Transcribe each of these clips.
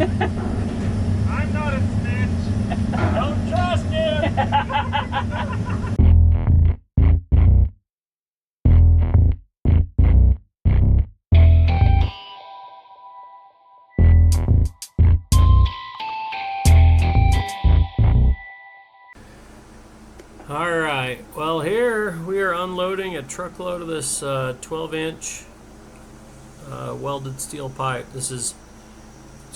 I'm not a snitch. Don't trust him. Alright, well here we are unloading a truckload of this 12-inch welded steel pipe. It's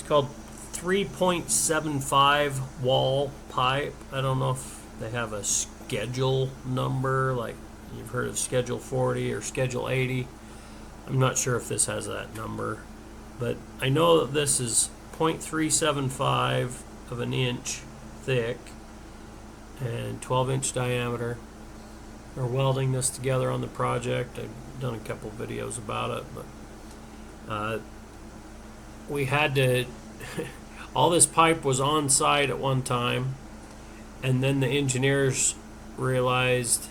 called 3.75 wall pipe. I don't know if they have a schedule number, like you've heard of Schedule 40 or Schedule 80. I'm not sure if this has that number, but I know that this is 0.375 of an inch thick and 12-inch diameter. We're welding this together on the project. I've done a couple videos about it, but we had to all this pipe was on site at one time, and then the engineers realized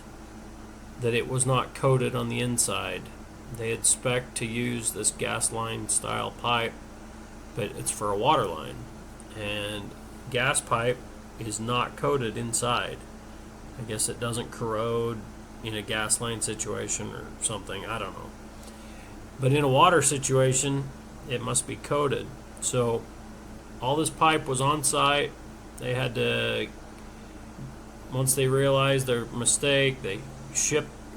that it was not coated on the inside. They had spec'd to use this gas line style pipe, but it's for a water line, and gas pipe is not coated inside. I guess it doesn't corrode in a gas line situation or something, I don't know. But in a water situation, it must be coated. So all this pipe was on site. They had to, once they realized their mistake,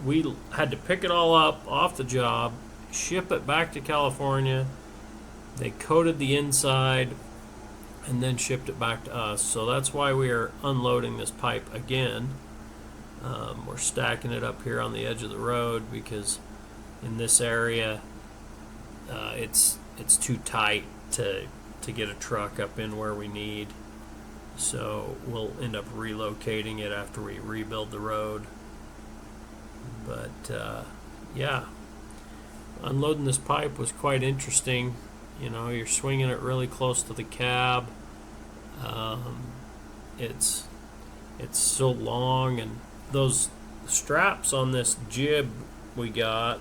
we had to pick it all up off the job, ship it back to California. They coated the inside and then shipped it back to us. So that's why we are unloading this pipe again. We're stacking it up here on the edge of the road because in this area it's too tight to get a truck up in where we need. So we'll end up relocating it after we rebuild the road. But yeah, unloading this pipe was quite interesting. You know, you're swinging it really close to the cab. It's so long, and those straps on this jib we got,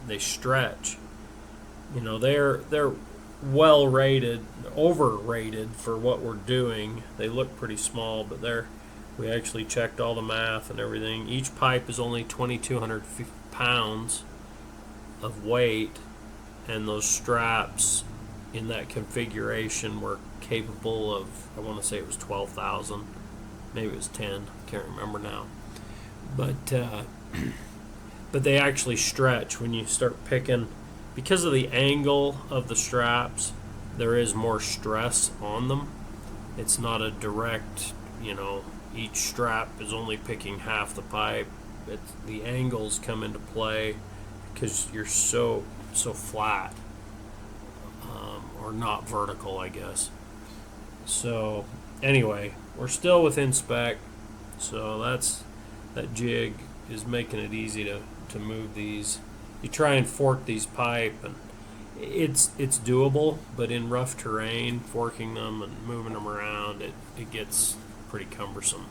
they stretch. You know, they're well rated, overrated for what we're doing. They look pretty small, but we actually checked all the math and everything. Each pipe is only 2,200 pounds of weight, and those straps in that configuration were capable of, I want to say it was 12,000, maybe it was 10, can't remember now. But they actually stretch when you start picking. Because of the angle of the straps, there is more stress on them. It's not a direct, each strap is only picking half the pipe. The angles come into play because you're so flat, or not vertical, I guess. So anyway, we're still within spec, so that jig is making it easy to move these. You try and fork these pipe, and it's doable, but in rough terrain, forking them and moving them around, it gets pretty cumbersome.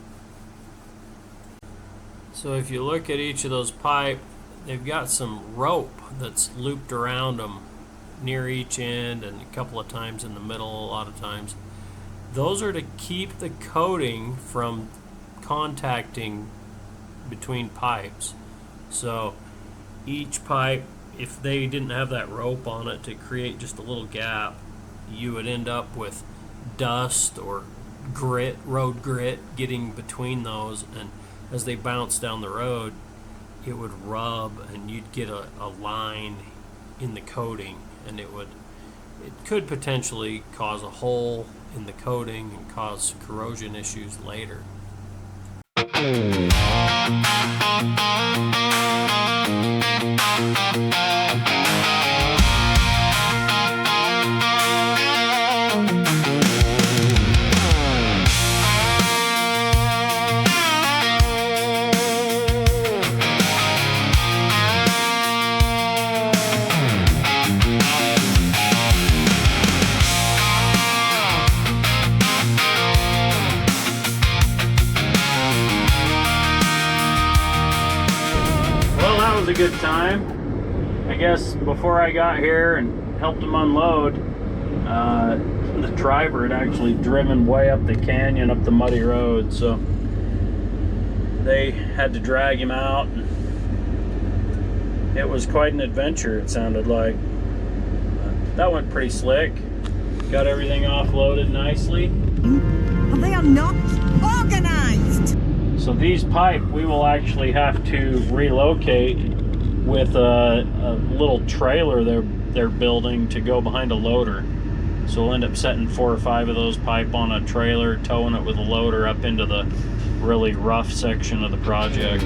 So if you look at each of those pipe, they've got some rope that's looped around them near each end and a couple of times in the middle, a lot of times. Those are to keep the coating from contacting between pipes. So each pipe, if they didn't have that rope on it to create just a little gap, you would end up with dust or road grit getting between those, and as they bounce down the road, it would rub and you'd get a line in the coating, and it could potentially cause a hole in the coating and cause corrosion issues later. A good time. I guess before I got here and helped them unload, the driver had actually driven way up the canyon, up the muddy road, so they had to drag him out. It was quite an adventure, it sounded like. That went pretty slick. Got everything offloaded nicely. They are not organized. So these pipe we will actually have to relocate with a little trailer they're building to go behind a loader. So we'll end up setting 4 or 5 of those pipe on a trailer, towing it with a loader up into the really rough section of the project.